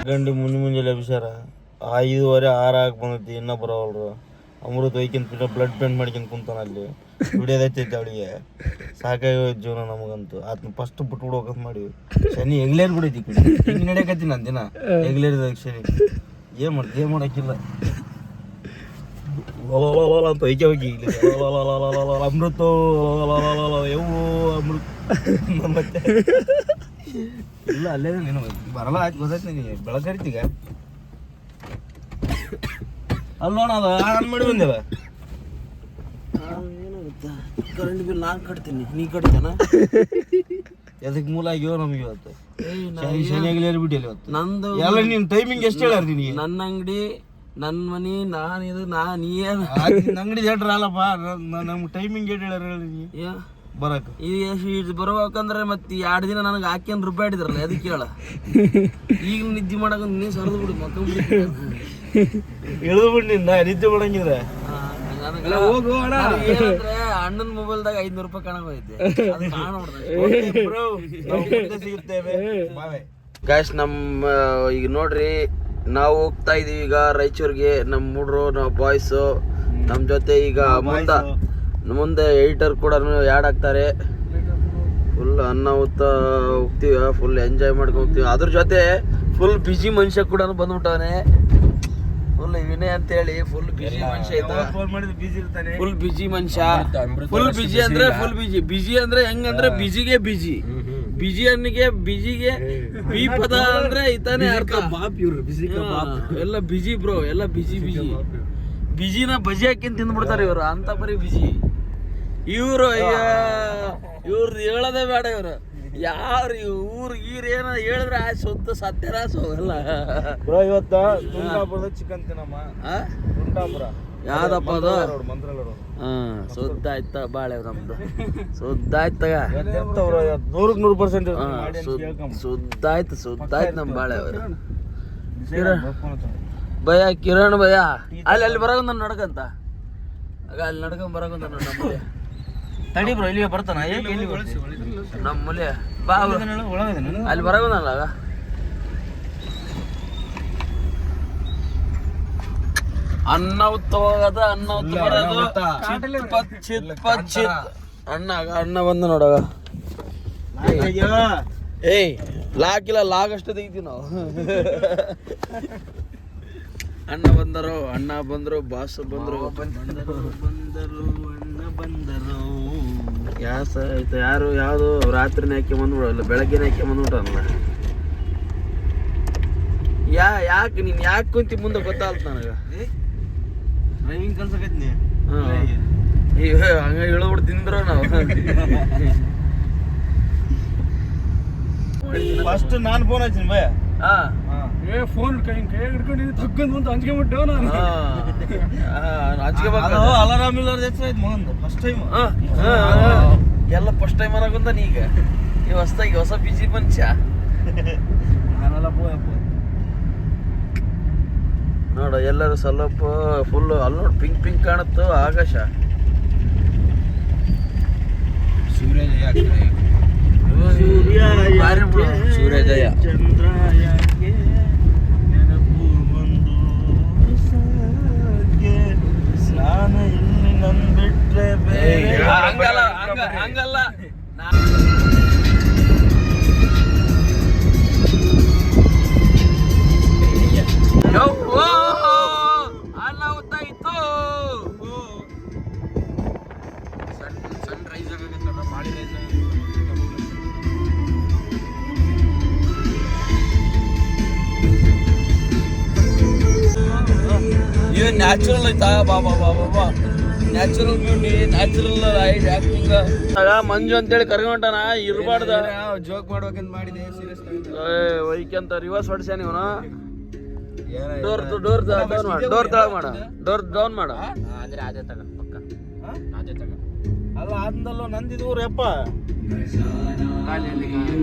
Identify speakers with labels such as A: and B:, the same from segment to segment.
A: ಗಂಡಿ ಮುಂಜಾನೆ ಅಭಿಷಾರ 5:30 6 ಆಗಿ ಬಂದೈತಿ ಇನ್ನೂ ಬರೋವಲ್ರು. ಅಮೃತ ಒಯ್ಕೊಂತ ಬ್ಲಡ್ ಪೇಂಟ್ ಮಾಡ್ಕೊಂತ ಕುಂತಾನ ಅಲ್ಲಿ ದುಡಿಯೋದೈತೈತಿ ಅವಳಿಗೆ. ಸಾಕಾಗಿ ಹೋಯ್ತು ಜೀವನ ನಮಗಂತೂ. ಅದನ್ನ ಫಸ್ಟ್ ಬಿಟ್ಬಿಡ್ಬೇಕಂತ ಮಾಡಿವಿ. ಶನಿ ಎಗ್ಲೇರ್ ಬಿಡೈತಿ ಕಡೆ ಹಿಂಗೆ ನಡೆಯಕತ್ತಿ ನಾನು ದಿನ ಎಗ್ಲೇರಿದಾಗ ಶನಿ ಏನು ಮಾಡೋಕ್ಕಿಲ್ಲ ಅಂತ ಐಕೆ ಹೋಗಿ ಇಲ್ಲಿ ಅಮೃತ ಯವು ಅಮೃತ ಮತ್ತೆ ಇಲ್ಲ ಅಲ್ಲೇ ನೀನು ಬರಲ್ಲ ಆಯ್ತು ಗೊತ್ತಾಯ್ತು ನನಗೆ ಬೆಳಕರಿತೀಗ ಅಲ್ಲೋಣ ಅದು ಆನ್ ಮಾಡಿ ಬಂದೇವ. ಏನಾಗುತ್ತಾ ಕರೆಂಟ್ ಬಿಲ್ ನಾನು ಕಟ್ತೀನಿ ನೀ ಕಟ್ತೇನ ಎದಕ್ಕೆ ಮೂಲ ಆಗ್ಯೋ ನಮ್ಗೆ ಇವತ್ತು ಶನಿಯಾಗಲಿ ಬಿಟ್ಟಿಲ್ಲ ಇವತ್ತು ನಂದು ಎಲ್ಲ ನೀನು ಟೈಮಿಂಗ್ ಎಷ್ಟು ಹೇಳ್ಯಾರ ನಿನಗೆ? ನನ್ನ ಅಂಗಡಿ ನನ್ನ ಮನಿ ನಾನು ಇದು ನೀ ಅಂಗಡಿ ಜಟ್ರ ಅಲ್ಲಪ್ಪ ನಮ್ಗೆ ಟೈಮಿಂಗ್ ಏಟ್ ಹೇಳ್ಯಾರ ಹೇಳಿ ಬರಕ ಇದು ಬರ್ಬೇಕಂದ್ರೆ ಮತ್ತೆ 2 ದಿನ ನನಗೆ ಹಾಕ್ಯನ್ ರೂಪಾಯಿ ಹಿಡಿದ್ರಲ್ಲ ಅದಕ್ಕೆ ಹೇಳ. ಈಗ ನಿದ್ದೆ ಮಾಡಕ ನೀ ಸರಿದು ಬಿಡು ಮಕ್ಕ ಇಳಿದು ಬಿಡಿ ನಿದ್ದೆ ಮಾಡಂಗಿದ್ರೆ ಅಣ್ಣನ ಮೊಬೈಲ್ದಾಗ 500 ರೂಪಾಯಿ ಕಾಣಕೈತೆ ಸಿಗುತ್ತೇವೆ. ಗಾಯ್ಸ್ ನಮ್ಮ ಈಗ ನೋಡ್ರಿ ನಾವು ಹೋಗ್ತಾ ಇದೀವಿ ಈಗ ರಾಯಚೂರಿಗೆ. ನಮ್ಮ ಹುಡ್ರು ನಾವು ಬಾಯ್ಸು ನಮ್ಮ ಜೊತೆ ಈಗ ಮುಂದೆ ಎಡಿಟರ್ ಕೂಡ ಆ್ಯಡ್ ಆಗ್ತಾರೆ. ಫುಲ್ ಅನ್ನಾಹುತ ಹೋಗ್ತೀವಿ, ಫುಲ್ ಎಂಜಾಯ್ ಮಾಡ್ಕೊಂಡು ಹೋಗ್ತೀವಿ. ಅದ್ರ ಜೊತೆ ಫುಲ್ ಬಿಜಿ ಮನುಷ್ಯ ಕೂಡ ಬಂದ್ಬಿಟ್ಟವನೆ. ಫುಲ್ ವಿನಯ್ ಅಂತ ಹೇಳಿ ಫುಲ್ ಬಿಜಿ ಮನುಷ್ಯ ಐತ. ಫುಲ್ ಬಿಜಿ ಮನುಷ್ಯ, ಫುಲ್ ಬಿಜಿ ಅಂದ್ರೆ ಫುಲ್ ಬಿಜಿ. ಬಿಜಿ ಅಂದ್ರೆ ಹೆಂಗಂದ್ರೆ ಬಿಜಿಗೆ ಬಿಜಿ, ಬಿಜಿ ಅನ್ನಿಗೆ ಬಿಜಿಗೆ ಬಿ ಪದ ಅಂದ್ರೆ ಇತಾನೆ ಅರ್ಥ. ಎಲ್ಲ ಬಿಜಿ ಬ್ರೋ, ಎಲ್ಲ ಬಿಜಿ ಬಿಜಿ. ಬಿಜಿನ ಬಜಿ ಹಾಕಿಂತ ತಿಂದ್ಬಿಡ್ತಾರೆ ಇವರು, ಅಂತ ಬರೀ ಬಿಜಿ ಇವ್ರು. ಇವ್ರದ್ದು ಹೇಳೋದೇ ಬೇಡ. ಇವ್ರು ಯಾರು ಊರ್ ಗೀರ್ ಏನ ಹೇಳಿದ್ರೆ ಆ ಸೊತ್ತು ಸತ್ಯರಾಸ ಹೋಗಲ್ಲ. ಇವತ್ತ ತುಂಟಾಪುರದ ಚಿಕನ್ ತಿನ್ನಮ್ಮ. ತುಂಟಾಪುರ ಯಾವ್ದಪ್ಪ ಅದು? ಸುದ್ದ ಆಯ್ತ ಬಾಳೆ ನಮ್ದು ಸುದ್ದ ಆಯ್ತಗ 100% ಸುದ್ದ ಆಯ್ತು ನಮ್ ಬಾಳೆ ಅವರು. ಭಯ ಕಿರಣ್ ಭಯ ಅಲ್ಲಿ ಬರೋದು ನಾನು ನಡ್ಕಂತ ಆಗ ಅಲ್ಲಿ ನಡ್ಕೊಂಡ್ ಬರೋದು ನಮ್ಮ ತಡಿ ಬ್ರೋ ಇಲ್ಲಿಗೆ ಬರ್ತಾನ ನಮ್ಮ ಮೂಲೆ ಬಾ ಅಲ್ಲಿ ಬರೋದಲ್ಲ. ಆಗ ಅನ್ನ ಉತ್ತವಾಗದ ಅನ್ನ ಉತ್ತ ಅಣ್ಣ ಬಂದ ನೋಡಾಗ. ಏಯ್ ಲಾಕಿಲ್ಲ ಲಾಗಷ್ಟು ತೆಗಿತೀವಿ ನಾವು. ಅಣ್ಣ ಬಂದರು ಬಾಸ್ ಬಂದರು ಅಣ್ಣ ಬಂದರು. ಯಾಸ ಆಯ್ತು ಯಾರು ಯಾವುದು ರಾತ್ರಿನೇ ಹಾಕಿ ಬಂದ್ಬಿಡಲ್ಲ, ಬೆಳಗ್ಗೆನೇ ಹಾಕಿ ಬಂದ್ಬಿಟ್ಟಲ್ಲ. ಯಾಕೆ ನೀನ್ ಯಾಕೆ ಕುಂತಿ ಮುಂದೆ ಗೊತ್ತಾಗ್ತ ನನಗ. ಡ್ರೈವಿಂಗ್ ಕಲ್ಸಕೈತಿ ಈಗ ಹಂಗ ಹೇಳ್ಬಿಟ್ಟು ತಿಂದ್ರು ನಾವು. ಫಸ್ಟ್ ನಾನು ಫೋನ್ ಹಚ್ಚಿನಿ ಭಯ. ಫೋನ್ ಕೈ ಹಿಡ್ಕೊಂಡು ತಗ್ಗಂದು ಅಂತ ಹಂಚ್ಕೊಂಡ್ಬಿಟ್ಟು ನಾನು ಅಲಾರಾಮ್ ಇಲ್ಲ ಫಸ್ಟ್ ಟೈಮ್ ಎಲ್ಲ ಫಸ್ಟ್ ಟೈಮ್ ಅನ್ನಕಂತ ನೀಗ ಈ ಹೊಸದಾಗಿ ಹೊಸ ಬಿಜಿ ಮನುಷ್ಯ ನಾನೆಲ್ಲ ನೋಡ. ಎಲ್ಲರೂ ಸ್ವಲ್ಪ ಫುಲ್ ಅಲ್ಲಿ ನೋಡಿ ಪಿಂಕ್ ಪಿಂಕ್ ಕಾಣುತ್ತೋ ಆಕಾಶ. ಸೂರ್ಯೋದಯ ಚಂದ್ರಾಯಕ್ಕೆ ನೆನಪು ಬಂದು ಸ್ನಾನ ಇಲ್ಲಿ ನನ್ ಬಿಟ್ರೆ ಹಂಗಲ್ಲ. ಅನಾಹುತ ಇತ್ತು. ಸನ್ ರೈಸ್ ಆಗತ್ತಲ್ಲ, ಮಾಡಿ ರೈಸ್ ಇದು ನ್ಯಾಚುರಲ್ ಐತಾ. ಬಾಬಾ ನ್ಯಾಚುರಲ್ ಬ್ಯೂಟಿ, ನ್ಯಾಚುರಲ್ ಆಕ್ಟಿಂಗ್. ಮಂಜು ಅಂತೇಳಿ ಕರ್ಕೊಂಡಾನ ಇರ್ಬಾರ್ದ. ಜೋಕ್ ಮಾಡ್ಬೇಕಂತ ಮಾಡಿದೆ, ವೈಕಂತ ರಿವರ್ಸ್ ಹೊಡ್ಸ್ಯಾನ ಇವನು. ಡೋರ್ ಡೌನ್ ಮಾಡ, ಡೋರ್ ಡೌನ್ ಮಾಡ. ಅಂದ್ರೆ ಅದೇ ತಗ ಪಕ್ಕ ಅದೇ ತಗ ಅಲ್ಲ ಆದ್ನಲ್ಲೋ ನಂದಿದೂರು ಯಪ್ಪ.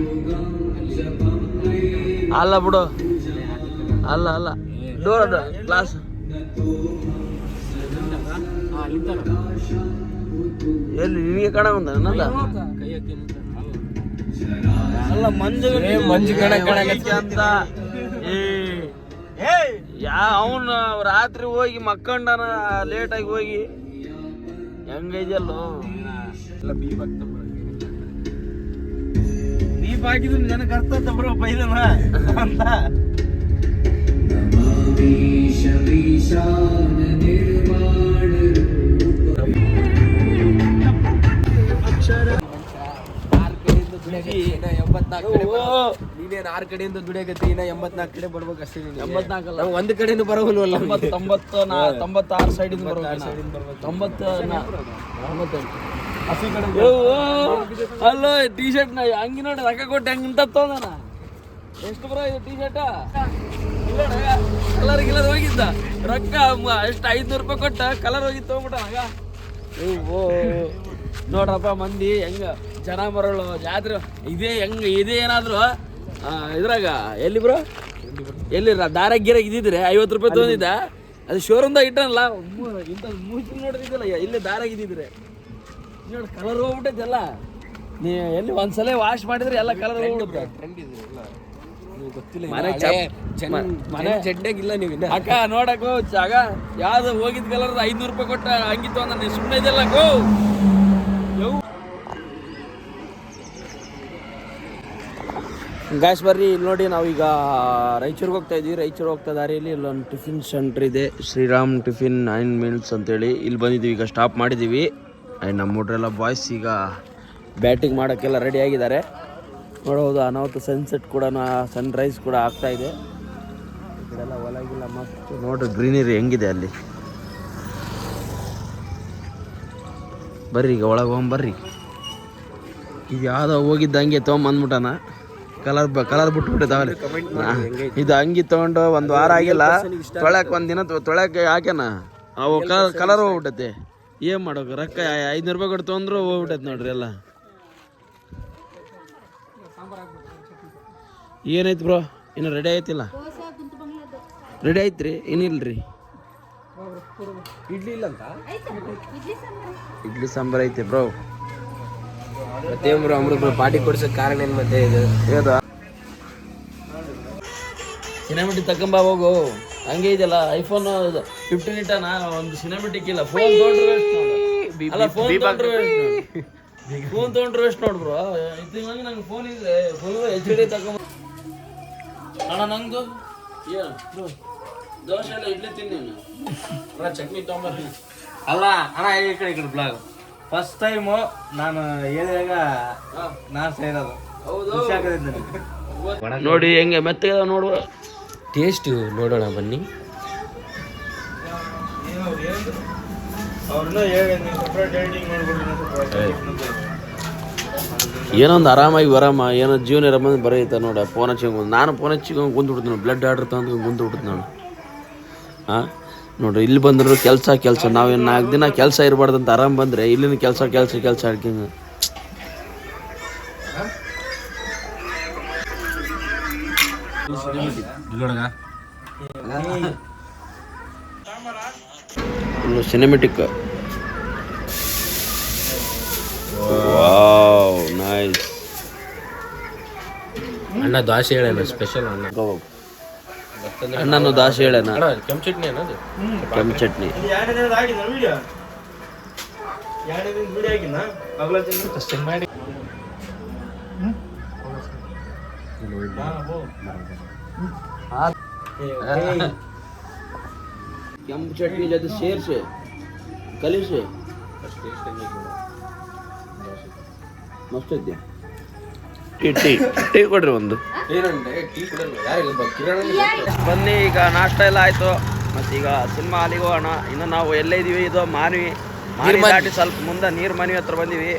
A: ಅಲ್ಲ ಬಿಡು, ಅಲ್ಲ ಡೋರ್ ಕ್ಲಾಸ್ ಎಲ್ಲಿ ನಿನಗೆ ಕಣ ಬಂದ ನನ್ನಲ್ಲ. ಅಲ್ಲ ಮಂಜು ಕಣ ಅಂತ. ಅವನು ರಾತ್ರಿ ಹೋಗಿ ಮಕ್ಕಂಡನ ಲೇಟಾಗಿ ಹೋಗಿ ಹೆಂಗೈದಲ್ಲೋ
B: ದೀಪ ಹಾಕಿದ್ರು ಜನಕ್ಕೆ ಅರ್ಥ ಬ್ರೋ ಬೈದನ ಅಂತ ನೀನೇನ್ 6 ಕಡೆಯಿಂದ ದುಡಿಯಕತ್ತಿ ಇನ್ನ 84 ಕಡೆ ಬರ್ಬೇಕು ಅಷ್ಟೇ.
A: 84
B: ಒಂದ್ ಕಡೆಯಿಂದ ಬರೋಲ್ವಲ್ಲ.
A: 96 ಸೈಡಿಂದ ಅಲ್ಲ ಟಿ ಶರ್ಟ್ ನ ಹಂಗಿ ನೋಡಿ ರೊಕ್ಕ ಕೊಟ್ಟು ಹೆಂಗ್ ಇಂತ ತೊಂದನ ಎಷ್ಟು ಬರೋ ಇದು ಟಿ ಶರ್ಟ್ ಕಲರ್ ಗಿಲರ್ ಹೋಗಿದ್ದ ರೊಕ್ಕ ಎಷ್ಟು 500 ರೂಪಾಯಿ ಕೊಟ್ಟ ಕಲರ್ ಹೋಗಿ ತಗೊಂಬಿಟ್ಟ ಆಗ. ನೋಡ್ರಪ್ಪ ಮಂದಿ ಹೆಂಗ ಜನ ಬರೋಳು ಜಾತ್ರೆ ಇದೇ ಹೆಂಗ ಇದೇ ಏನಾದ್ರು ಇದ್ರಾಗ ಎಲ್ಲಿ ಬ್ರೋ ಎಲ್ಲಿ ದಾರಾಗ ಗಿರಾಗ ಇದ್ದಿದ್ರೆ 50 ರೂಪಾಯಿ ತೊಗೊಂಡಿದ್ದ ಅದು ಶೋರೂಮ್ದಾಗ ಇಟ್ಟನಲ್ಲ ಇಂಥ ಮೂಸಿ ನೋಡಿದಿಲ್ಲ ಇಲ್ಲಿ ದಾರಾಗ ಇದ್ದಿದ್ರೆ ನೋಡಿ ಕಲರ್ ಹೋಗ್ಬಿಟ್ಟೈತೆಲ್ಲ. ನೀ ಎಲ್ಲಿ ಒಂದ್ಸಲ ವಾಶ್ ಮಾಡಿದ್ರೆ ಎಲ್ಲ ಕಲರ್ ಹೋಗ್ಬಿಡುತ್ತೆ.
B: ಮನೆ ಚಡ್ಡಾಗಿಲ್ಲ ನೀವು
A: ಅಕ್ಕ ನೋಡಕ್ಕೋ ಜಾಗ ಯಾವ್ದು ಹೋಗಿದ್ ಕಲರ್ 500 ರೂಪಾಯಿ ಕೊಟ್ಟ ಹಂಗಿತ್ತು ಅಂದ್ರೆ ನೀ ಸುಮ್ಮನೆ ಇದೆಲ್ಲ ಗೋ ಗಾಯ್ಸ್ ಬರ್ರಿ ಇಲ್ಲಿ ನೋಡಿ ನಾವೀಗ ರಾಯಚೂರಿಗೆ ಹೋಗ್ತಾ ಇದೀವಿ. ರಾಯಚೂರು ಹೋಗ್ತಾ ದಾರಿಯಲ್ಲಿ ಇಲ್ಲೊಂದು ಟಿಫಿನ್ ಸೆಂಟ್ರ್ ಇದೆ, ಶ್ರೀರಾಮ್ ಟಿಫಿನ್ 9 ಮೀಲ್ಸ್ ಅಂತೇಳಿ ಇಲ್ಲಿ ಬಂದಿದ್ದೀವಿ. ಈಗ ಸ್ಟಾಪ್ ಮಾಡಿದ್ದೀವಿ. ನಮ್ಮ ಹುಡ್ರೆಲ್ಲ ಬಾಯ್ಸ್ ಈಗ ಬ್ಯಾಟಿಂಗ್ ಮಾಡೋಕ್ಕೆಲ್ಲ ರೆಡಿ ಆಗಿದ್ದಾರೆ. ನೋಡಬಹುದು ಅನಾಹುತ ಸನ್ಸೆಟ್ ಕೂಡ ಸನ್ರೈಸ್ ಕೂಡ ಆಗ್ತಾ ಇದೆ. ಈ ಕಡೆ ಎಲ್ಲ ಹೊಲಗಿಲ್ಲ ಮಸ್ತ್ ನೋಡ್ರಿ ಗ್ರೀನರಿ ಹೆಂಗಿದೆ ಅಲ್ಲಿ. ಬರ್ರಿ ಈಗ ಒಳಗೆ ಹೋಗ್ಬರ್ರಿ. ಈಗ ಯಾವುದೋ ಹೋಗಿದ್ದ ಹಂಗೆ ತೊಗೊಂಬಂದ್ಬಿಟ್ಟಾನ ಕಲರ್ ಬಿಟ್ಬಿಟ್ಟಿದ್ದಾವಲ್ಲಿ. ಇದು ಅಂಗಿ ತೊಗೊಂಡು ಒಂದು ವಾರ ಆಗಿಲ್ಲ, ತೊಳ್ಯಾಕ ಒಂದಿನ ತೊಳ್ಯಾಕೆ ಹಾಕ್ಯಾನ ಅವು ಕಲರ್ ಹೋಗ್ಬಿಟ್ಟೈತೆ. ಏನು ಮಾಡೋಕೆ ರೊಕ್ಕ 500 ರೂಪಾಯಿ ಕೊಟ್ಟು ತೊಗೊಂಡ್ರು ಹೋಗ್ಬಿಟ್ಟೈತೆ ನೋಡ್ರಿ ಎಲ್ಲ. ಏನೈತಿ ಬ್ರೋ ಇನ್ನು ರೆಡಿ ಆಯ್ತಿಲ್ಲ? ರೆಡಿ ಐತ್ರಿ ಏನಿಲ್ರಿ.
B: ಇಡ್ಲಿ ಇಲ್ಲ ಅಂತ
A: ಇಡ್ಲಿ ಸಾಂಬಾರ್ ಐತಿ ಬ್ರೋ.
B: ಮತ್ತೆ ಬ್ರೋ ಅಮೃತ ಪಾರ್ಟಿ ಕೊಡ್ಸೋಕೆ ಕಾರಣ ಏನು ಮತ್ತೆ ಇದು
A: ಯಾವ್ದು ಸಿನಿಮೆಟಿಕ್ ತಗೊಂಬ ಹೋಗು. ಹಂಗೆ ಇದೆಯಲ್ಲ ಐಫೋನ್ 15 ಇಟ್ಟನ ಒಂದು ಸಿನಿಮೆಟಿಕ್ ಇಲ್ಲ. ಫೋನ್ ತೊಗೊಂಡ್ರು ವೇಸ್ಟ್ ನೋಡು. ಅಲ್ಲ ಫೋನ್ ತೊಗೊಂಡ್ರು ವೇಸ್ಟ್ ನೋಡು ಬ್ರೋ. ಇದ್ದಂಗೆ ನಂಗೆ ಫೋನ್ ಇದ್ರೆ ಫುಲ್ HD ತಗೊಂಬ ಅಣ್ಣ. ನಂದು ಏನು ದೋಸೆ ಎಲ್ಲ ಇಡ್ಲಿ ತಿನ್ನಿ ಚಟ್ನಿ ತೊಗೊಂಬರ್ರಿ.
B: ಅಲ್ಲ ಅಣ್ಣ ಈ ಕಡೆ ಬ್ಲಾಗ್ ಫಸ್ಟ್ ಟೈಮು ನಾನು ಹೇಳಿದಾಗ ನಾನು ಸೇರೋದು.
A: ಹೌದು ನೋಡಿ ಹೆಂಗೆ ಮೆತ್ತಗೆ ನೋಡುವ
B: ಟೇಸ್ಟ್ ನೋಡೋಣ ಬನ್ನಿ.
A: ಏನೋ ಒಂದು ಆರಾಮಾಗಿ ಬರಮ್ಮ ಏನೋ ಜೀವನ ಇರಮ್ಮ ಬರೀತ ನೋಡ. ಫೋನ್ ಹಚ್ಕೊಂಡು ನಾನು ಫೋನ್ ಹಚ್ಚಿಕೊಂಡು ಕುಂತು ಬಿಡ್ತೀನಿ. ಬ್ಲಡ್ ಆರ್ಡ್ರ್ ತಂದು ಕುಂತು ಬಿಡ್ತೀನಿ ನಾನು. ಹಾಂ ನೋಡ್ರಿ ಇಲ್ಲಿ ಬಂದ್ರು ಕೆಲಸ ನಾವೇನು 4 ದಿನ ಕೆಲಸ ಇರಬಾರ್ದಂತ ಆರಾಮ್ ಬಂದರೆ ಇಲ್ಲಿನ ಕೆಲಸ ಆಡ್ಕೊಂಡು ಸಿನಿಮೆಟಿಕ್. Wow nice.
B: ಅಣ್ಣ ದೋಸೆ ಹೇಳೋಣ ಸ್ಪೆಷಲ್ ಅಣ್ಣ.
A: ಅಣ್ಣನು ದಾಸೆ ಹೇಳೋಣ.
B: ಕೆಂಪು ಚಟ್ನಿ ಅನ್ನೋದು
A: ಕೆಂಪು ಚಟ್ನಿ ಕೆಂಪು ಚಟ್ನಿ ಜೊತೆ ಸೇರಿಸಿ ಕಲಿಸಿ ಮಸ್ತ್ ಐತಿ. ಟೀ ಕೊಡ್ರಿ ಒಂದು. ಬನ್ನಿ ಈಗ ನಾಷ್ಟ ಎಲ್ಲ ಆಯ್ತು. ಮತ್ತೀಗ ಸಿನಿಮಾ ಅಲ್ಲಿಗೆ ಹೋಗೋಣ. ಇನ್ನು ನಾವು ಎಲ್ಲೇ ಇದೀವಿ, ಇದು ಮಾನ್ವಿ ದಾಟಿ ಸ್ವಲ್ಪ ಮುಂದೆ ನೀರು ಮನೆ ಹತ್ರ ಬಂದೀವಿ.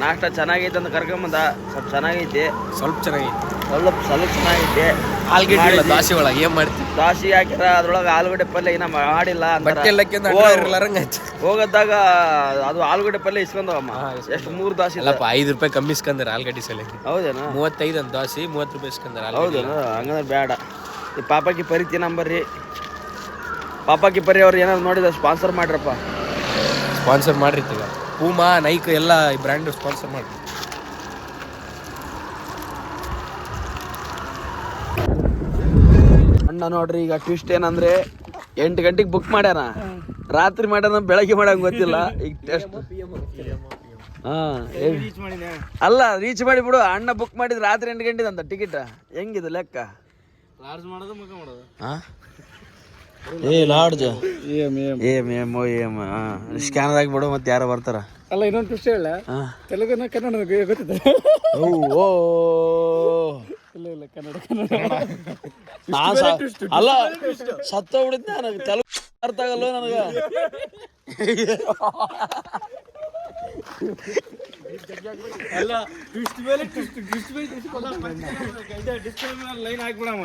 A: ನಾಷ್ಟ ಚೆನ್ನಾಗೈತೆ ಅಂತ ಕರ್ಕೊಂಬಂದ. ಸ್ವಲ್ಪ ಚೆನ್ನಾಗೈತಿ, ಸ್ವಲ್ಪ ಚೆನ್ನಾಗೈತೆ.
B: ಆಲ್ಗಡ್ಡೆ ದಾಸಿ ಒಳಗೆ ಏನ್ ಮಾಡ್ತೀವಿ,
A: ದಾಸಿ ಹಾಕಿರ ಅದ್ರೊಳಗೆ ಆಲೂಗಡ್ಡೆ ಪಲ್ಯ ಇನ್ನ ಮಾಡಿಲ್ಲ. ಹೋಗದಾಗ ಅದು ಆಲೂಗಡ್ಡೆ ಪಲ್ಯ ಇಸ್ಕೊಂಡವಮ್ಮ. ಎಷ್ಟು 3 ದಾಸಿ
B: 5 ರೂಪಾಯಿ ಕಮ್ಮಿ ಇಸ್ಕೊಂಡ್ರೆ ಆಲ್ಗಡ್ಡೆ ಸಲ.
A: ಹೌದೇನಾ?
B: 35 ಅಂತ ದಾಸಿ 30 ರೂಪಾಯಿ ಇಸ್ಕೊಂಡ್ರೆ.
A: ಹೌದೇನಾ? ಹಂಗಂದ್ರೆ ಬೇಡ. ಈ ಪಾಪಕಿ ಪರಿ ತಿನ್ನಂಬರ್ರಿ. ಪಾಪಕಿ ಪರಿ ಅವ್ರು ಏನಾದ್ರು ನೋಡಿದ ಸ್ಪಾನ್ಸರ್ ಮಾಡ್ರಪ್ಪ.
B: ಸ್ಪಾನ್ಸರ್ ಮಾಡ್ರಿ. ಈಗ ಪೂಮಾ ನೈಕ್ ಎಲ್ಲ ಬ್ರ್ಯಾಂಡ್ ಸ್ಪಾನ್ಸರ್ ಮಾಡ್ರಿ.
A: ಅಣ್ಣ ಅಣ್ಣ ನೋಡ್ರಿ ಈಗ ಟ್ವಿಸ್ಟ್ ಏನಂದ್ರೆ 8 ಗಂಟೆಗೆ ಬುಕ್ ಮಾಡ್ಯಾನ, ರಾತ್ರಿ ಮಾಡ್ಯಾನ ಬೆಳಗ್ಗೆ ಮಾಡಂಗ್ ಗೊತ್ತಿಲ್ಲ. ಈಗ ಟೆಸ್ಟ್ ಅಲ್ಲ ರೀಚ್ ಮಾಡಿ ಬಿಡು. ಅಣ್ಣ ಬುಕ್ ಮಾಡಿದ್ ರಾತ್ರಿ 8 ಗಂಟೆ ಅಂತ ಟಿಕೆಟ್. ಹೆಂಗಿದು ಲೆಕ್ಕ? ಏ ಲಾಡ್ಜ್ ಸ್ಕ್ಯಾನರ್ ಆಗಿಬಿಡು, ಮತ್ತೆ ಯಾರೋ ಬರ್ತಾರ.
C: ಅಲ್ಲ ಇನ್ನೊಂದು ಟ್ವಿಸ್ಟ್ ಹೇಳ, ತೆಲುಗುನ ಕನ್ನಡ ಗೊತ್ತಿದೆ.
A: ಓ
C: ಇಲ್ಲ ಇಲ್ಲ ಕನ್ನಡ
A: ಅಲ್ಲ ಸತ್ತ ಬಿಡಿದ್ದೆ ನನಗೆ ತೆಲುಗು ಅರ್ಥ ಆಗಲ್ಲ ನನಗ.
C: ಅಲ್ಲ ಟ್ವಿಸ್ಟ್ ಮೇಲೆ ಟ್ವಿಸ್ಟ್ ಲೈನ್ ಹಾಕ್ಬಿಡಮ್ಮ.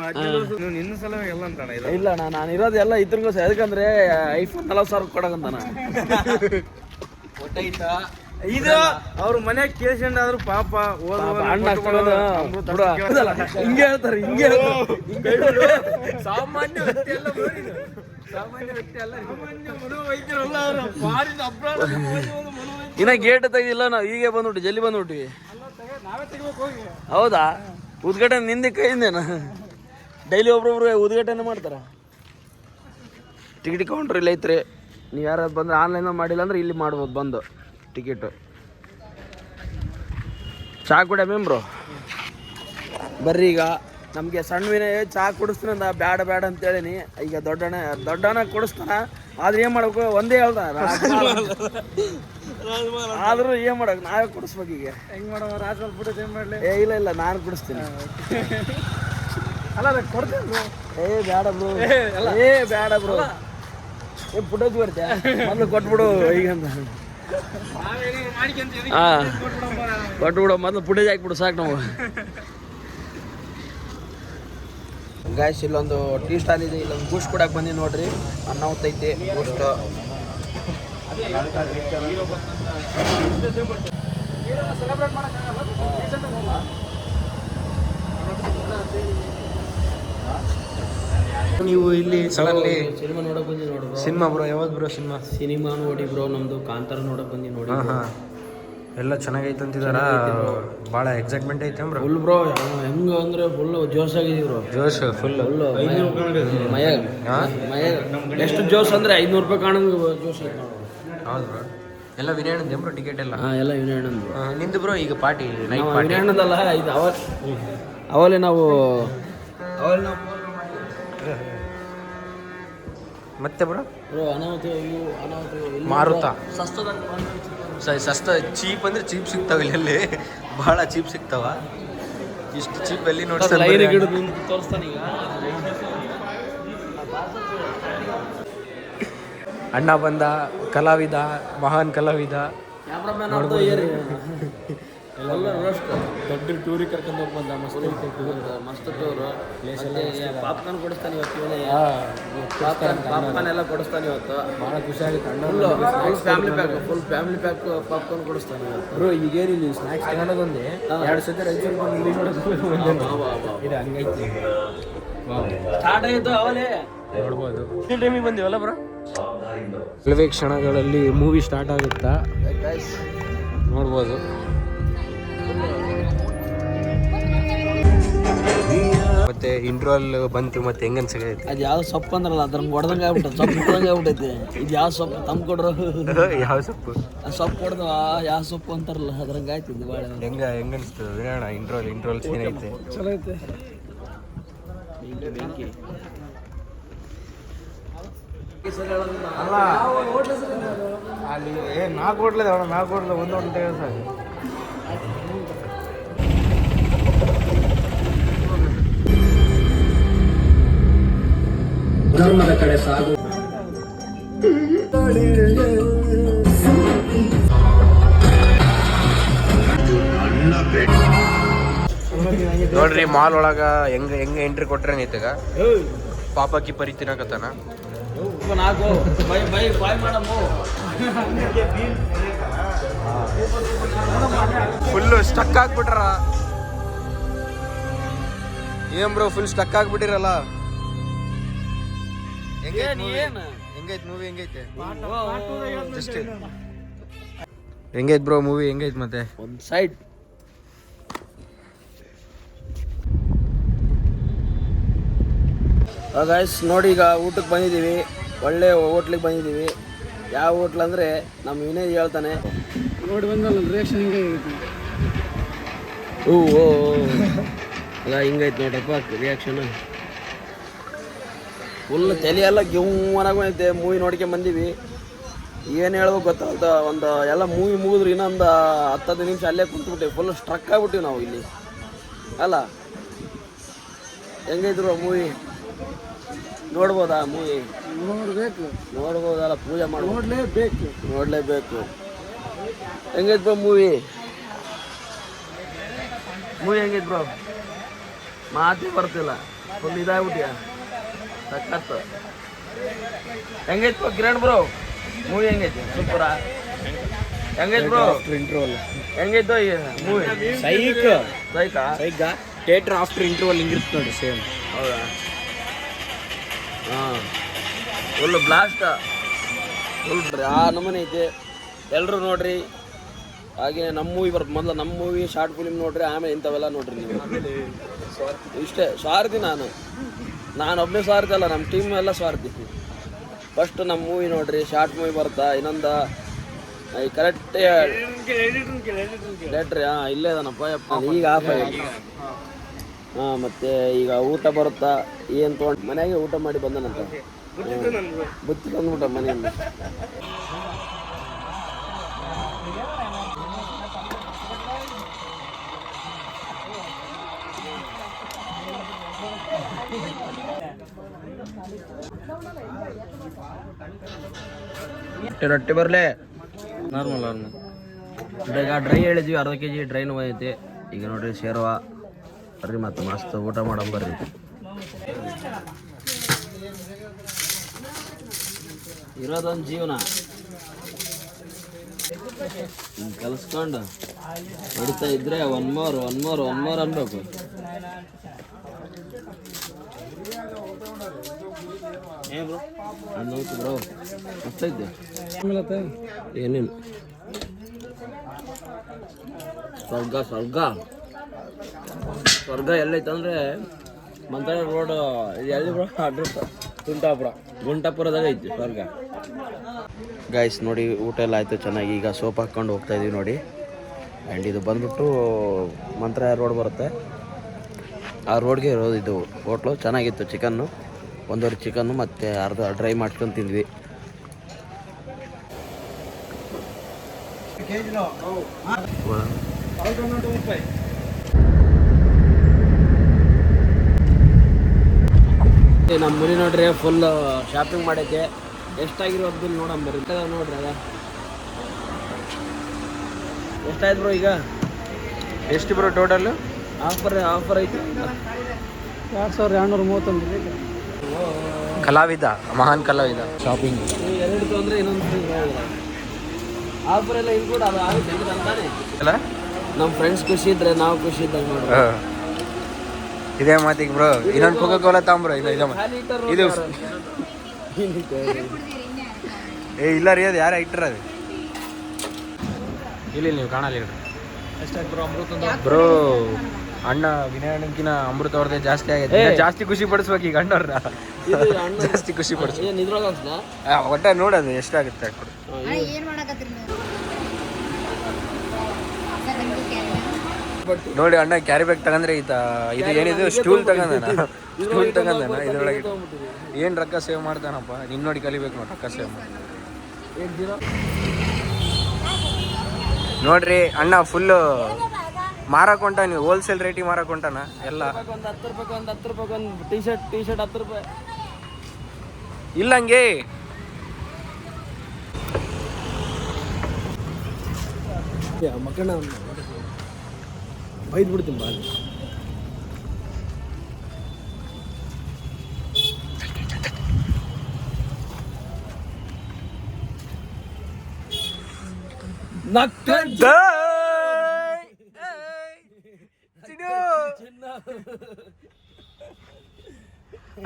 C: ನಿನ್ನ ಸಲ ಎಲ್ಲ ಅಂತಾನ.
A: ಇಲ್ಲ ನಾನು ಇರೋದು ಎಲ್ಲ ಇದ್ರಿಗೋಸ್ಕರ. ಯಾಕಂದ್ರೆ ಐಫೋನ್ 40,000 ಕೊಡಕಂತಾನ.
C: ಇದು ಅವ್ರ ಮನ್ಯಾಗ ಕೇಳ್ಕೊಂಡಾದ್ರು ಪಾಪ
A: ಅಣ್ಣ ಹಿಂಗೆ ಹೇಳ್ತಾರೆ.
C: ಸಾಮಾನ್ಯ ವ್ಯಕ್ತಿ ಅಲ್ಲ, ಸಾಮಾನ್ಯ ವ್ಯಕ್ತಿ ಅಲ್ಲ, ಮನೋವೈದ್ಯರಲ್ಲ ಅವರು.
A: ಇನ್ನ ಗೇಟ್ ತೆಗಿದಿಲ್ಲ, ನಾವು ಹೀಗೆ ಬಂದ್ಬಿಟ್ಟು ಜಲ್ದಿ ಬಂದ್ಬಿಟ್ಟಿವಿ.
C: ನಾವೇ ತೆಗಿಬೇಕು ಹೋಗಿ.
A: ಹೌದಾ? ಉದ್ಘಾಟನೆ ನಿಂದೆ ಕೈಯಿಂದೇನ? ಡೈಲಿ ಒಬ್ರೊಬ್ರು ಉದ್ಘಾಟನೆ ಮಾಡ್ತಾರ. ಟಿಕೆಟ್ ಕೌಂಟ್ರ್ ಇಲ್ಲ ಐತ್ರಿ. ನೀವು ಯಾರು ಬಂದ್ರೆ ಆನ್ಲೈನ್ ಮಾಡಿಲ್ಲ ಅಂದ್ರೆ ಇಲ್ಲಿ ಮಾಡ್ಬೋದು ಬಂದು ಟಿಕೆಟ್. ಚಾ ಕುಡಿಯ ಮೆಂಬ್ರು ಬರ್ರಿ. ಈಗ ನಮಗೆ ಸಣ್ಣ ವಿನಯ ಚಾ ಕುಡಿಸ್ತಾನ ಅಂದ, ಬ್ಯಾಡ ಬ್ಯಾಡ ಅಂತೇಳಿನಿ. ಈಗ ದೊಡ್ಡಣ್ಣ ಕುಡಿಸ್ತಾನ. ಆದ್ರೆ ಏನು ಮಾಡ್ಬೇಕು ಒಂದೇ ಹೇಳ್ದ, ಆದ್ರೂ ಏನು ಮಾಡೋಕೆ ನಾವೇ ಕುಡಿಸ್ಬೇಕು. ಈಗ
C: ಹೆಂಗ್ ಮಾಡೋ ರಾಜ್ ಫುಟೇಜ್ ಏನ್ ಮಾಡ್ಲಿ?
A: ಇಲ್ಲ ನಾನು ಕುಡಿಸ್ತೀನಿ.
C: ಅಲ್ಲ ಕೊಡ್ತೇನೆ.
A: ಬ್ಯಾಡ ಬ್ರೋ, ಬ್ಯಾಡ ಬ್ರೋ, ಫುಟೇಜ್ ಬರ್ತೀಯ ಮೊದಲು ಕೊಟ್ಬಿಡು ಈಗಂತ. ಕೊಟ್ಬಿಡು ಮೊದಲು ಫುಟೇಜ್ ಹಾಕ್ಬಿಡು ಸಾಕು ನಾವು. ಗಾಯ್ಸ್ ಇಲ್ಲೊಂದು ಟೀ ಸ್ಟಾಲ್ ಇದೆ, ಇಲ್ಲೊಂದು ಬೂಸ್ಟ್ ಕೊಡಕ್ಕೆ ಬಂದಿ ನೋಡ್ರಿ. ಅನ್ನ ಹೊತ್ತೈತಿ ಬೂಸ್ಟ್.
D: ನೀವು ಇಲ್ಲಿ ಸಡನ್ಲಿ
A: ಸಿನಿಮಾ ನೋಡಕ್ ಬಂದಿ ನೋಡ್ರಿ.
D: ಸಿನಿಮಾ ಬ್ರೋ, ಯಾವ್ದು ಬ್ರೋ
A: ಸಿನಿಮಾ ನೋಡಿ ಬ್ರೋ, ನಮ್ದು ಕಾಂತಾರ ನೋಡಕ್ ಬಂದಿ ನೋಡಿ.
D: ಎಲ್ಲ ಚೆನ್ನಾಗೈತೆ ಅಂತಿದಾರ. ಭಾಳ ಎಕ್ಸೈಟ್ಮೆಂಟ್ ಐತೆ ಬ್ರೋ.
A: ಫುಲ್ ಬ್ರೋ, ಹೆಂಗ ಅಂದ್ರೆ ಫುಲ್ ಜೋಶ್ ಆಗಿದೀವಿ ಬ್ರೋ.
D: ಜೋಶ್ ಫುಲ್
A: ಎಷ್ಟು ಜೋಶ್ ಅಂದ್ರೆ 500 ರೂಪಾಯಿ ಕಾಣಂಗ ಜೋಶ್ ಐತೆ.
D: ಹೌದು ಬ್ರೋ. ಎಲ್ಲ ವಿನಯಣ್ಣಂದು ಬ್ರೋ ಟಿಕೆಟ್ ಎಲ್ಲ?
A: ಎಲ್ಲ ವಿನಯಣ್ಣಂದು.
D: ನಿಂದು ಬ್ರೋ ಈಗ ಪಾರ್ಟಿ ನೈಟ್ ಪಾರ್ಟಿ?
A: ವಿನಯಣ್ಣದಲ್ಲ ಇದು. ಅವಲೇ ನಾವು
D: ಮತ್ತೆ ಬ್ರೋ
A: ಅನಾಹುತ
D: ಮಾರುತ
A: ಸಸ್ತದ
D: ಸಸ್ತ ಚೀಪ್ ಅಂದ್ರೆ ಚೀಪ್ ಸಿಗ್ತಾವ ಇಲ್ಲಿ. ಭಾಳ ಚೀಪ್ ಸಿಗ್ತಾವ. ಇಷ್ಟು ಚೀಪ್ ಎಲ್ಲಿ ನೋಡಿ
A: ತೋರಿಸ್ತಾನೆ ಈಗ.
D: ಅಣ್ಣ ಬಂದ, ಕಲಾವಿದ, ಮಹಾನ್ ಕಲಾವಿದ.
A: ದೊಡ್ಡ ಟೂರಿಗೆ ಕರ್ಕೊಂಡು ಹೋಗಿ ಬಂದ. ಮಸ್ತ್ ಟೂರು. ಪಾಪ್ಕಾರ್ನ್ ಕೊಡಿಸ್ತಾನೆ ಇವತ್ತು. ಪಾಪ್ಕಾರ್ನ್ ಎಲ್ಲ ಕೊಡಿಸ್ತಾನೆ ಇವತ್ತು.
D: ಭಾಳ ಖುಷಿ ಆಗುತ್ತೆ.
A: ಫುಲ್ ಫ್ಯಾಮಿಲಿ ಪ್ಯಾಕ್ ಪಾಪ್ಕಾರ್ನ್ ಕೊಡಿಸ್ತಾನೆ ಇವತ್ತು.
D: ಬ್ರೋ ಈಗೇನಿಲ್ಲ, ಸ್ನ್ಯಾಕ್ಸ್ ತಗೊಂಡೋಗೊಂದೆ 2 ಸತಿ ರೈಸರ್ ಬಂದು ಇದು ಹಂಗೈತಿ.
A: ಸ್ಟಾರ್ಟ್ ಆಯಿತು ಅವಲೇ
D: ನೋಡ್ಬೋದು. ಟೈಮಿಗೆ ಬಂದಿವಲ್ಲ ಬ್ರೋ. ಕೆಲವೇ ಕ್ಷಣಗಳಲ್ಲಿ ಮೂವಿ ಸ್ಟಾರ್ಟ್ ಆಗುತ್ತಾ ನೋಡ್ಬೋದು. ಮತ್ತೆ ಇಂಟ್ರೋಲ್ ಬಂತು. ಮತ್ತೆ ಹೆಂಗ ಅನ್ಸೈತಿ?
A: ಅದು ಯಾವ ಸೊಪ್ಪು ಅಂದ್ರಲ್ಲ, ಅದ್ರ ಹೊಡೆದಂಗೆ ಆಗ್ಬಿಟ್ಟೈತೆ. ಸೊಪ್ಪು ಹೊಡೆದಂಗೆ ಆಗ್ಬಿಟ್ಟೈತಿ. ಇದು ಯಾವ ಸೊಪ್ಪು ತಮ್ಮ ಕೊಡ್ರು?
D: ಯಾವ ಸೊಪ್ಪು?
A: ಸೊಪ್ಪು ಕೊಡ್ದು ಯಾವ ಸೊಪ್ಪು ಅಂತಾರಲ್ಲ ಅದ್ರಂಗೆ ಆಯ್ತಿದ್ದು ಭಾಳ.
D: ಹೆಂಗ ಅನಿಸ್ತದೆ ವಿನಯಣ್ಣ? ಇಂಟ್ರೋಲ್ ಸೀನ್ ಐತೆ,
C: ಚಲೋ ಐತೆ.
B: ಅಲ್ಲ ಅಲ್ಲಿ 4 ಹೋಟ್ಲ 4 ಹೋಟ್ಲ 1 ಹೋಟ್ಲ ಸಾಕು.
E: ಧರ್ಮದ ಕಡೆ ಸಾಗು.
D: ನೋಡ್ರಿ ಮಾಲ್ ಒಳಗ ಹೆಂಗ ಎಂಟ್ರಿ ಕೊಟ್ರೆ ನೀತಾಗ ಪಾಪಕ್ಕಿ ಪರಿ ತಿನ್ನಕತ್ತಾನ. ಫುಲ್ಲು ಸ್ಟಕ್ ಆಗ್ಬಿಟ್ರ. ಏನ್ ಬ್ರೋ ಫುಲ್ ಸ್ಟಕ್ ಆಗ್ಬಿಟ್ಟಿರಲ್ಲ? ಹೆಂಗೈತ್ ಮೂವಿ? ಹೆಂಗೈತೆ ಜಸ್ಟ್ ಹೆಂಗೈತ್ ಬ್ರೋ ಮೂವಿ? ಹೆಂಗೈತ್ ಮತ್ತೆ
A: ಒಂದು ಸೈಡ್ ಗಾಯ್ಸ್ ನೋಡಿ ಈಗ ಊಟಕ್ಕೆ ಬಂದಿದ್ದೀವಿ, ಒಳ್ಳೆ ಹೋಟ್ಲಿಗೆ ಬಂದಿದ್ದೀವಿ. ಯಾವ ಹೋಟ್ಲ್ ಅಂದರೆ ನಮ್ಮ ವಿನಯ್ ಹೇಳ್ತಾನೆ.
C: ನೋಡಿ ಬಂದಲ್ಲ ರಿಯಾಕ್ಷನ್ ಹಿಂಗೆ
A: ಓ ಅಲ್ಲ ಹಿಂಗೈತೆ ನೋಡ್ರಪ್ಪ ರಿಯಾಕ್ಷನ್. ಫುಲ್ ತಲೆ ಎಲ್ಲ ಗಿಮ್ಮನಾಗೈತೆ. ಮೂವಿ ನೋಡ್ಕೊಂಡು ಬಂದೀವಿ, ಏನು ಹೇಳ್ಬೇಕು ಗೊತ್ತಾಗ್ತ. ಒಂದು ಎಲ್ಲ ಮೂವಿ ಮುಗಿದ್ರು ಇನ್ನೊಂದು 10 ನಿಮಿಷ ಅಲ್ಲೇ ಕುಂತ್ಬಿಟ್ಟಿವಿ. ಫುಲ್ ಸ್ಟ್ರಕ್ ಆಗ್ಬಿಟ್ಟಿವಿ ನಾವು ಇಲ್ಲಿ ಅಲ್ಲ. ಹೆಂಗೈದ್ರು ಮೂವಿ? ನೋಡ್ಬೋದಾ ಮೂವಿ? ನೋಡ್ಬೋದಲ್ಲ, ಪೂಜೆ ನೋಡಲೇಬೇಕು. ಹೆಂಗೈತ್ ಬ್ರೋ ಮೂವಿ? ಹೆಂಗೈತ್ ಬ್ರೋ? ಮಾತೇ ಬರ್ತಿಲ್ಲ, ಫುಲ್ ಇದಾಗ್ಬಿಟ್ಟಿಯ ಸಖತ್. ಹೆಂಗೈತ್ ಬ್ರೋ ಕಿರಣ್ ಬ್ರೋ ಮೂವಿ? ಹೆಂಗೈತಿ? ಸೂಪರ. ಹೆಂಗೈತ್ ಬ್ರೋ ಇಂಟ್ರೋಲ್? ಹೆಂಗೈತೋ ಈ ಮೂವಿ? ಸೈಕಾ
C: ಥಿಯೇಟರ್ ಆಫ್ಟರ್ ಇಂಟರ್ವಲ್ ಹಿಂಗಿರುತ್ತೆ ನೋಡಿ ಸೇಮ್.
A: ಹೌದಾ? ಹಾಂ, ಫುಲ್ ಬ್ಲಾಸ್ಟ್, ಫುಲ್ ಆ ನಮೂನೆ ಐತೆ. ಎಲ್ಲರೂ ನೋಡ್ರಿ. ಹಾಗೆ ನಮ್ಮ ಮೂವಿ ಬರುತ್ತೆ ಮೊದಲು. ನಮ್ಮ ಮೂವಿ ಶಾರ್ಟ್ ಫಿಲ್ಮ್ ನೋಡ್ರಿ, ಆಮೇಲೆ ಇಂಥವೆಲ್ಲ ನೋಡ್ರಿ ನೀವು. ಇಷ್ಟೇ ಸ್ವಾರ್ಥಿ ನಾನು ಒಬ್ಬನೇ ಸ್ವಾರ್ಥಿ ಅಲ್ಲ, ನಮ್ಮ ಟೀಮ್ ಎಲ್ಲ ಸ್ವಾರ್ಥಿ. ಫಸ್ಟ್ ನಮ್ಮ ಮೂವಿ ನೋಡ್ರಿ, ಶಾರ್ಟ್ ಮೂವಿ ಬರುತ್ತಾ ಇನ್ನೊಂದು ಕರೆಕ್ಟ್ ಲೆಟ್ರಿ. ಹಾಂ ಇಲ್ಲೇ ಅದನಪ್ಪ ಯಪ್ಪ, ಈಗ ಆಫ್ ಆಗಿ. ಹಾಂ ಮತ್ತೆ ಈಗ ಊಟ ಬರುತ್ತಾ ಏನು ತೊಗೊಂಡು ಮನೆಯಾಗೆ ಊಟ ಮಾಡಿ ಬಂದನಂತ. ಬುತ್ತಿ ತಂದ್ಬಿಟ್ಟ ಮನೆಯಿಂದ. ರೊಟ್ಟಿ ಬರಲೇ
B: ನಾರ್ಮಲ್
A: ಈಗ ಡ್ರೈ ಹೇಳಿದ್ವಿ, ಅರ್ಧ kg ಡ್ರೈನು ಐತಿ. ಈಗ ನೋಡ್ರಿ ಶೇರ್ವಾ ಬರ್ರಿ, ಮತ್ತೆ ಮಸ್ತ್ ಊಟ ಮಾಡಂಬರ್ರಿ. ಇರೋದೊಂದು ಜೀವನ ಕಲಿಸ್ಕೊಂಡು ಹೊಡಿತಾ ಇದ್ರೆ ಒನ್ ಮೋರ್ ಅನ್ಬೇಕು. ಅನ್ನೋದು ಬ್ರೋ ಮಸ್ತೈತೆ. ಏನೇನು ಸ್ವರ್ಗ ಎಲ್ಲೈತಂದ್ರೆ ಮಂತ್ರಾಲಯ ರೋಡ್ ಎಲ್ಲಿ ಬ್ರೋ? ಅಡ್ರೆಸ್ ಗುಂಟಾಪುರದಾಗ ಐತಿ ಸ್ವರ್ಗ. ಗಾಯ್ಸ್ ನೋಡಿ ಊಟ ಎಲ್ಲ ಆಯಿತು ಚೆನ್ನಾಗಿ. ಈಗ ಸೋಪ್ ಹಾಕ್ಕೊಂಡು ಹೋಗ್ತಾ ಇದೀವಿ ನೋಡಿ. ಆ್ಯಂಡ್ ಇದು ಬಂದ್ಬಿಟ್ಟು ಮಂತ್ರಾಲಯ ರೋಡ್ ಬರುತ್ತೆ, ಆ ರೋಡ್ಗೆ ಇರೋದು ಇದು ಹೋಟ್ಲು. ಚೆನ್ನಾಗಿತ್ತು. ಚಿಕನ್ನು 1 ಚಿಕನ್ನು ಮತ್ತು ಅರ್ಧ ಡ್ರೈ ಮಾಡ್ಕೊಂಡು ತಿಂದ್ವಿ. ನಮ್ಮ ಮನೆ ನೋಡ್ರಿ ಫುಲ್ ಶಾಪಿಂಗ್ ಮಾಡೈತೆ. ಎಷ್ಟಾಗಿರೋ ಬಿಲ್ ನೋಡಂಬರಿ ನೋಡ್ರಿ. ಅದ ಎಷ್ಟಾಯ್ತು ಬ್ರೋ? ಈಗ
D: ಎಷ್ಟು ಬ್ರೋ ಟೋಟಲ್?
A: ಆಫರ್ ಐತಿ
C: 2231.
D: ಕಲಾವಿದ, ಮಹಾನ್ ಕಲಾವಿದ ಶಾಪಿಂಗ್.
A: 2 ತೊಂದರೆ ಇನ್ನೊಂದು ಆಫರ್ ಎಲ್ಲ ಇನ್ಕ್ಲೂಡ್ ಅದು ಆಗುತ್ತೆ ಅಂತಾನೆ
D: ಅಲ್ಲ.
A: ನಮ್ಮ ಫ್ರೆಂಡ್ಸ್ ಖುಷಿ ಇದ್ರೆ ನಾವು ಖುಷಿ ಇದ್ದಾಗ ನೋಡ್ರಿ.
D: ಇದೇ ಮಾತಿಗೆ ಬ್ರೋ ಇನ್ನೊಂದು ಕೋಕಾ-ಕೋಲಾ ತಾಂಬ್ರೋ. ಇದು ಇಲ್ಲ ರೀ, ಅದು ಯಾರು ಇಟ್ಟರ ಅದು ಇಲ್ಲಿ ನೀವು ಕಾಣಲ್ಲ ಬ್ರೋ. ಅಣ್ಣ ವಿನಯ ಅಣ್ಣಕ್ಕಿನ ಅಮೃತ ಅವ್ರದ್ದೇ ಜಾಸ್ತಿ ಆಗೈತೆ. ಜಾಸ್ತಿ ಖುಷಿ ಪಡಿಸ್ಬೇಕು ಈಗ ಅಣ್ಣವ್ರನ್ನ, ಜಾಸ್ತಿ ಖುಷಿ ಪಡಿಸ್ಬೇಕು. ಒಟ್ಟ ನೋಡೋದು ಎಷ್ಟಾಗುತ್ತೆ. ನೋಡಿ ಅಣ್ಣ ಕ್ಯಾರಿ ಬ್ಯಾಗ್ ತಗಂದ್ರೆ ಇದು ಏನಿದು ಸ್ಟೂಲ್ ತಗಂದನ ಇದ್ರೊಳಗೆ ಏನು ರೊಕ್ಕ ಸೇವ್ ಮಾಡ್ತಾನಪ್ಪ. ನಿನ್ನ ನೋಡಿ ಕಲಿಬೇಕು ನೋಡಿ ರೊಕ್ಕ ಸೇವ್ ಮಾಡಿ. ನೋಡ್ರಿ ಅಣ್ಣ ಫುಲ್ಲು ಮಾರಕ್ ಹೊಂಟ, ನೀವು ಹೋಲ್ಸೇಲ್ ರೇಟಿಗೆ ಮಾರಕ್ ಹೊಂಟಾನ ಎಲ್ಲ.
A: ಒಂದು 10 ರೂಪಾಯಿ ಒಂದು ಟಿ ಶರ್ಟ್ 10 ರೂಪಾಯಿ
D: ಇಲ್ಲಂಗೆ.
A: ಮಕ್ಕಳ ಬೈದ್ ಬಿಡ್ತೀನಿ ಬಾ.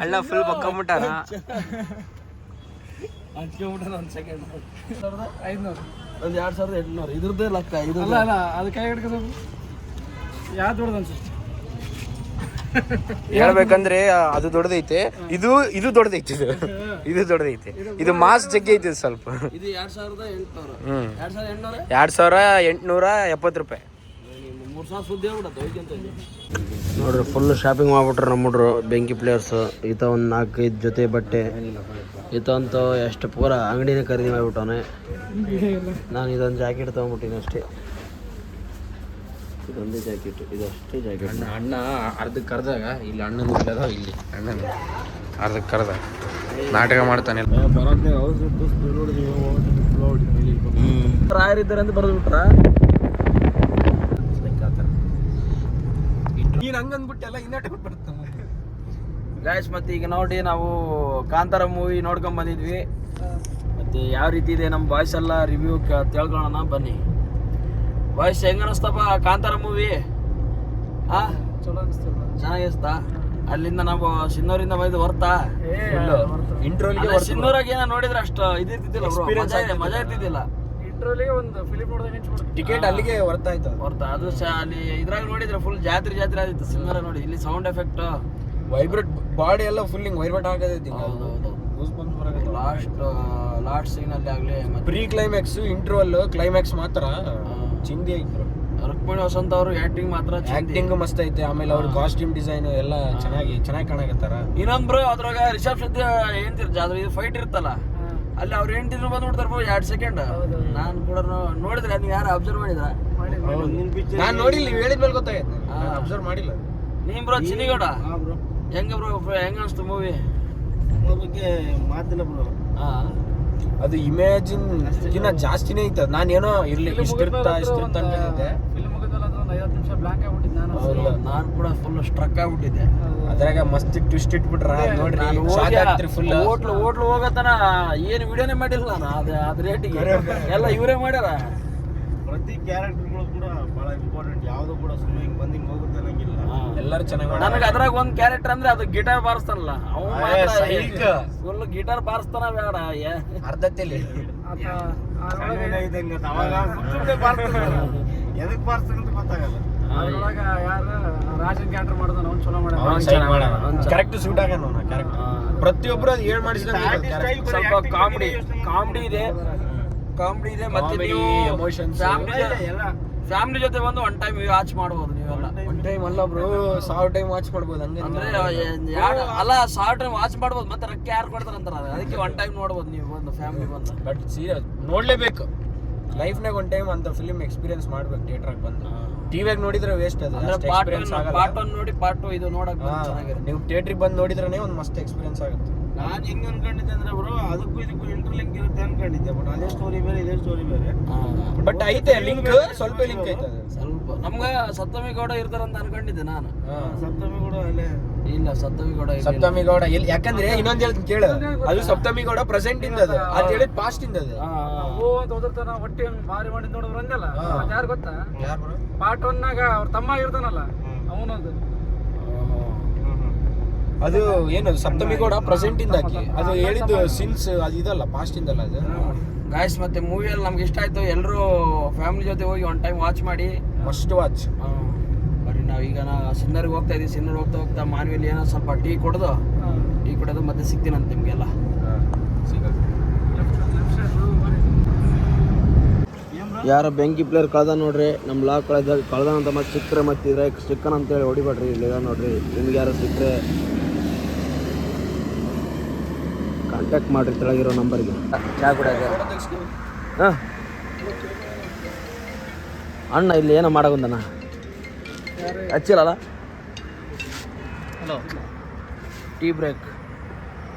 D: ಅಣ್ಣ ಫುಲ್ ಬಕ್ಕೊಂಬಿಟ್ಟಾನ.
A: ಒಂದು ಸೆಕೆಂಡ್ 2800 ಇದ್ರದ್ದೇ ಲೆಕ್ಕ. ಇದು
C: ಅಲ್ಲ ಅದು ಕೈ ಹಿಡ್ಕೊ ಸ್ವಲ್ಪ. ಯಾವ್ದು ದೊಡ್ಡದು ಅನ್ಸುತ್ತೆ?
D: ಹೇಳ್ಬೇಕಂದ್ರೆ ಅದು ದೊಡ್ಡದೈತೆ, ಇದು ದೊಡ್ಡದೈತೆ, ಇದು ದೊಡ್ಡದೈತೆ, ಇದು ಮಾಸ್ ಜಗ್ಗಿ ಐತೆ ಸ್ವಲ್ಪ.
A: ಇದು 2800.
D: 2870 ರೂಪಾಯಿ.
A: 3000 ಸುದ್ದಿ ಆಗ್ಬಿಡತ್ತೆ. ನೋಡ್ರಿ ಫುಲ್ ಶಾಪಿಂಗ್ ಮಾಡ್ಬಿಟ್ರೆ ನಮ್ಮ ಹುಡ್ರು ಬೆಂಕಿ ಪ್ಲೇಯರ್ಸ್. ಈತ ಒಂದು 4-5 ಜೊತೆ ಬಟ್ಟೆ. ಈತ ಅಂತೂ ಎಷ್ಟು ಪೂರ ಅಂಗಡಿನೇ ಖರೀದಿ ಮಾಡಿಬಿಟ್ಟವನೆ. ನಾನು ಇದೊಂದು ಜಾಕೆಟ್ ತೊಗೊಂಡ್ಬಿಟ್ಟಿನಿ ಅಷ್ಟೇ. ಇದೊಂದೇ ಜಾಕೆಟ್, ಇದಷ್ಟೇ ಜಾಕೆಟ್.
D: ಅಣ್ಣ ಅರ್ಧಕ್ಕೆ ಕರೆದಾಗ ಇಲ್ಲಿ ಅಣ್ಣನ ಇಲ್ಲದ, ಇಲ್ಲಿ ಅಣ್ಣನ ಅರ್ಧಕ್ಕೆ ಕರೆದಾಗ ನಾಟಕ ಮಾಡ್ತಾನೆ.
A: ರಾಯರಿದ್ದಾರೆ ಅಂತ ಬರೆದು ಬಿಟ್ರ.
C: ನೀನು ಹಂಗಂದ್ಬಿಟ್ಟೆಲ್ಲ ಇನ್ನಟ ಬರುತ್ತೆ
A: ಗಾಯ್ಸ್. ಮತ್ತೆ ಈಗ ನೋಡಿ ನಾವು ಕಾಂತಾರ ಮೂವಿ ನೋಡ್ಕೊಂಡ್ ಬಂದಿದ್ವಿ. ಮತ್ತೆ ಯಾವ ರೀತಿ ಇದೆ ನಮ್ಮ ಬಾಯ್ಸ್ ಎಲ್ಲ ರಿವ್ಯೂ ತಿಳ್ಕೊಳ್ಳೋಣ ಬನ್ನಿ. ಬಾಯ್ಸ್ ಹೆಂಗ ಅನಿಸ್ತಪ್ಪ ಕಾಂತಾರ ಮೂವಿ?
C: ಚಲೋ ಅನಿಸ್ತದ,
A: ಚೆನ್ನಾಗಿಸ್ತಾ? ಅಲ್ಲಿಂದ ನಾವು ಸಿನ್ನೂರಿಂದ ಬಂದು ಹೊರ್ತಾ
D: ಇಂಟ್ರೋಲ್ಗೆ
A: ಸಿನ್ನೂರಾಗ ಏನೋ ನೋಡಿದ್ರೆ ಅಷ್ಟು ಇದಿರ್ತಿದ್ದಿಲ್ಲ, ಮಜಾ ಇರ್ತಿದ್ದಿಲ್ಲ.
C: ಇಂಟ್ರೋಲಿಗೆ ಒಂದು ಫಿಲಿಮ್ ನೋಡಿದಾಗ
D: ಟಿಕೆಟ್ ಅಲ್ಲಿಗೆ ಹೊರ್ತಾಯ್ತು.
A: ಅದು ಅಲ್ಲಿ ಇದ್ರಾಗ ನೋಡಿದ್ರೆ ಫುಲ್ ಜಾತ್ರೆ ಆದಿತ್ತು. ಸಿನ್ನೂರ ನೋಡಿ ಇಲ್ಲಿ ಸೌಂಡ್ ಎಫೆಕ್ಟ್,
D: ವೈಬ್ರೇಟ್ ಬಾಡಿ ಎಲ್ಲ ಫುಲ್ ಹಿಂಗ್ ವೈಬ್ರೇಟ್ ಆಗತೈತಿ.
A: ಲಾಸ್ಟ್ ಸೀನ್ ಅಲ್ಲಿ ಆಗ್ಲಿ.
D: ಪ್ರೀ ಕ್ಲೈಮ್ಯಾಕ್ಸ್, ಇಂಟ್ರೋಲ್, ಕ್ಲೈಮ್ಯಾಕ್ಸ್ ಮಾತ್ರ ಚಿಂದಿ ಐತಿ.
A: ರುಕ್ಮಿಣಿ ವಸಂತ ಅವರು ಆಕ್ಟಿಂಗ್ ಮಾತ್ರ
D: ಆಕ್ಟಿಂಗ್ ಮಸ್ತ್ ಐತೆ. ಆಮೇಲೆ ಅವ್ರ ಕಾಸ್ಟ್ಯೂಮ್ ಡಿಸೈನ್ ಎಲ್ಲ ಚೆನ್ನಾಗಿ ಕಾಣಕತ್ತಾರ.
A: ಇನ್ನೊಂದು ಅದ್ರಾಗ ರಿಷಬ್ ಶೆಟ್ಟಿ ಹೇಳ್ತಿರ್ ಇದು ಫೈಟ್ ಇರ್ತಲ್ಲ, ಅಲ್ಲಿ ಅವ್ರು ಹೆಂಡ್ತಿದ್ರು ಬಂದ್ಬಿಡ್ತಾರ 2 ಸೆಕೆಂಡ್. ನಾನು ಕೂಡ ನೋಡಿದ್ರೆ ನೀವು ಯಾರು ಅಬ್ಸರ್ವ್ ಮಾಡಿದ್ರ?
D: ನಾನು ನೋಡಿಲ್ಲ, ನೀವು ಹೇಳಿದ್ಮೇಲೆ ಗೊತ್ತಾಗೈತೆ, ಅಬ್ಸರ್ವ್ ಮಾಡಿಲ್ಲ.
A: ನೀನ್ ಬ್ರೋ ಚಿನಿಗೌಡ ಹೆಂಗ ಬ್ರೋ, ಹೆಂಗ ಅನಿಸ್ತು ಮೂವಿ ಬಗ್ಗೆ? ಮಾತಿಲ್ಲ ಬ್ರೋ.
D: ಅದು ಇಮ್ಯಾಜಿನ್ ಗಿನ್ನ ಜಾಸ್ತಿನೇ ಐತೆ. ನಾನೇನೋ ಇರ್ಲಿ ಇಷ್ಟಿರ್ತಾ ಅನ್ಕೊಂಡಿದ್ದೆ.
A: ನಾನು ಕೂಡ ಫುಲ್ ಸ್ಟ್ರಕ್ ಆಗ್ಬಿಟ್ಟಿದ್ದೆ.
D: ಅದ್ರಾಗ ಮಸ್ತ್ ಟ್ವಿಸ್ಟ್ ಇಟ್ಬಿಟ್ರ ನೋಡ್ರಿ.
A: ಹೋಟ್ಲು ಹೋಗತನ ಏನು ವಿಡಿಯೋನೇ ಮಾಡಿಲ್ಲ ನಾನು. ಅದ್ ರೇಟಿಗೆ ಎಲ್ಲ ಇವರೇ ಮಾಡ್ಯಾರ.
B: ಪ್ರತಿ ಕ್ಯಾರೆಕ್ಟರ್ಗಳು ಕೂಡ ಬಹಳ ಇಂಪಾರ್ಟೆಂಟ್. ಯಾವ್ದು ಕೂಡ ಸುಮ್ಮನೆ ಹಿಂಗ್ ಬಂದು ಹಿಂಗ್ ಹೋಗುತ್ತೆ ಅನ್ನಂಗಿಲ್ಲ.
D: ಎಲ್ಲರೂ ಚೆನ್ನಾಗಿ.
A: ನನಗೆ ಅದ್ರಾಗ ಒಂದ್ ಕ್ಯಾರೆಕ್ಟರ್ ಅಂದ್ರೆ ಅದು ಗಿಟಾರ್ ಬಾರಿಸ್ತಾನಲ್ಲ, ಅವನು ಫುಲ್ ಗಿಟಾರ್ ಬಾರಿಸ್ತಾನ ಬೇಡ
D: ಅರ್ಧತೆಲಿ
B: ಎದಕ್ ಬಾರಿಸ್ತಾನಂತ ಗೊತ್ತಾಗಲ್ಲ.
C: ಅದ್ರೊಳಗ ಯಾರು ರಾಜನ್ ಕ್ಯಾರೆಕ್ಟರ್ ಮಾಡೋದನ್ನ ಅವ್ನು ಚಲೋ ಮಾಡ್ಯಾನ.
D: ಕರೆಕ್ಟ್ ಸೂಟ್ ಆಗ ಕ್ಯಾರೆಕ್ಟರ್. ಪ್ರತಿಯೊಬ್ರು ಅದು ಹೇಳ್ ಮಾಡಿಸಿದ
A: ಸ್ವಲ್ಪ ಕಾಮಿಡಿ ಇದೆ. ಮತ್ತೆ ನೀವು
D: ಎಮೋಷನ್ಸ್
A: ಫ್ಯಾಮಿಲಿ ಜೊತೆ ಬಂದು ಒನ್ ಟೈಮ್ ವಾಚ್ ಮಾಡ್ಬೋದು ನೀವೆಲ್ಲ.
D: ಒನ್ ಟೈಮ್ ಅಲ್ಲ ಬ್ರೋ, 1000 ಟೈಮ್ ವಾಚ್ ಮಾಡ್ಬೋದು. ಹಂಗೆ
A: ಅಂದ್ರೆ ಅಲ್ಲ 1000 ಟೈಮ್ ವಾಚ್ ಮಾಡ್ಬೋದು. ಮತ್ತೆ ರೊಕ್ಕ ಯಾರು ಕೊಡ್ತಾರಂತಾರ, ಅದಕ್ಕೆ ಒನ್ ಟೈಮ್ ನೋಡ್ಬೋದು ನೀವು ಬಂದು ಫ್ಯಾಮಿಲಿ ಬಂದು.
D: ಬಟ್ ಸೀರಿಯಸ್ ನೋಡ್ಲೇಬೇಕು ಲೈಫ್ನಾಗ ಒನ್ ಟೈಮ್ ಅಂತ ಫಿಲ್ಮ್ ಎಕ್ಸ್ಪೀರಿಯನ್ಸ್ ಮಾಡ್ಬೇಕು. ಥಿಯೇಟರ್ಗೆ ಬಂದು ಟಿವಿಯಾಗ ನೋಡಿದ್ರೆ ವೇಸ್ಟ್. ಅದು
A: ಪಾರ್ಟ್ 1 ನೋಡಿ ಪಾರ್ಟ್ 2 ಇದು ನೋಡಕ್ ಚೆನ್ನಾಗಿರುತ್ತೆ.
D: ನೀವು ಥಿಯೇಟ್ರಿಗೆ ಬಂದು ನೋಡಿದ್ರೆ ಒಂದು ಮಸ್ತ್ ಎಕ್ಸ್ಪೀರಿಯನ್ಸ್ ಆಗುತ್ತೆ.
B: ನಾನು ಹೆಂಗ್ ಅನ್ಕೊಂಡಿದ್ದೆ ಅಂದ್ರೆ ಬ್ರೋ, ಅದಕ್ಕೂ ಇದಕ್ಕೂ ಇಂಟರ್ಲಿಂಕ್ ಇರುತ್ತೆ ಅನ್ಕೊಂಡಿದ್ದೆ. ಬಟ್ ಅದೇ ಸ್ಟೋರಿ ಬೇರೆ, ಇದೇ ಸ್ಟೋರಿ ಬೇರೆ.
D: ಬಟ್ ಐತೆ ಲಿಂಕ್, ಸ್ವಲ್ಪ ಲಿಂಕ್ ಐತೆ.
A: ಸ್ವಲ್ಪ ನಮ್ಗ ಸಪ್ತಮಿ ಗೌಡ ಇರ್ತಾರಂತ ಅನ್ಕೊಂಡಿದ್ದೆ ನಾನು.
B: ಸಪ್ತಮಿ ಕೂಡ ಅಲ್ಲೇ
A: ಇಲ್ಲ,
D: ಸಪ್ತಮಿ ಗೌಡ ಎಲ್ಲಿ? ಯಾಕಂದ್ರೆ ಇನ್ನೊಂದ್ ಹೇಳ್ತೀನಿ ಕೇಳು, ಅದು ಸಪ್ತಮಿ ಗೌಡ ಪ್ರೆಸೆಂಟ್ ಇಂದ, ಅದು ಹೇಳಿದ್ ಪಾಸ್ಟ್ ಇಂದ. ಅದು
C: ಓ ಅಂತ ಹೋದಿರ್ತಾನ ಹೊಟ್ಟೆ ಭಾರಿ ಮಾಡಿದ್ ನೋಡಿದ್ರು ಅಂದಲ್ಲ. ಯಾರು ಗೊತ್ತಾ? ಪಾರ್ಟ್ 1 ನಾಗ ಅವ್ರ ತಮ್ಮ ಇರ್ತಾನಲ್ಲ ಅವನದು.
D: ಅದು ಏನು ಸಪ್ತಮಿ ಗೌಡ ಪ್ರೆಸೆಂಟ್ ಇಂದ ಹಾಕಿ ಅದು ಹೇಳಿದ್ದು ಸಿನ್ಸ್ ಅದು ಇದಲ್ಲ, ಪಾಸ್ಟ್ ಇಂದಲ್ಲ ಅದು.
A: ಗಾಯ್ಸ್ ಮತ್ತೆ ಮೂವಿಯಲ್ಲಿ ನಮ್ಗೆ ಇಷ್ಟ ಆಯ್ತು. ಎಲ್ಲರೂ ಫ್ಯಾಮಿಲಿ ಜೊತೆ ಹೋಗಿ ಒನ್ ಟೈಮ್ ವಾಚ್ ಮಾಡಿ,
D: ಮಸ್ಟ್ ವಾಚ್.
A: ಬರೀ ನಾವೀಗ ಸಿನ್ನರ್ಗೆ ಹೋಗ್ತಾ ಇದೀವಿ. ಸಿನ್ನರ್ ಹೋಗ್ತಾ ಮಾನ್ವಿಯಲ್ಲಿ ಏನೋ ಸ್ವಲ್ಪ ಟೀ ಕುಡ್ದು ಮತ್ತೆ ಸಿಗ್ತೀನಂತ ನಿಮ್ಗೆಲ್ಲ. ಯಾರ ಬೆಂಕಿ ಪ್ಲೇಯರ್ ಕಳ್ದ ನೋಡ್ರಿ, ನಮ್ಮ ಲಾಕ್ ಕಳ್ದಾನಂತ ಮತ್ತೆ ಸಿಕ್ಕರೆ ಮತ್ತೆ ಇದ್ರೆ ಸಿಕ್ಕನ ಅಂತೇಳಿ ಹೊಡಿಬೇಡ್ರಿ. ಇಲ್ಲಿ ನೋಡ್ರಿ, ನಿಮ್ಗೆ ಯಾರು ಸಿಕ್ಕರೆ ಕಾಂಟ್ಯಾಕ್ಟ್ ಮಾಡಿರಿ ತೆಳಗಿರೋ ನಂಬರ್ಗೆ. ಚಾ ಕುಡಿಯೋಕೆ ಹಾಂ ಅಣ್ಣ ಇಲ್ಲಿ ಏನೋ ಮಾಡಕೊಂಡನ ಹಚ್ಚಿಲ್ಲಲ್ಲ.
C: Hello,
A: tea break.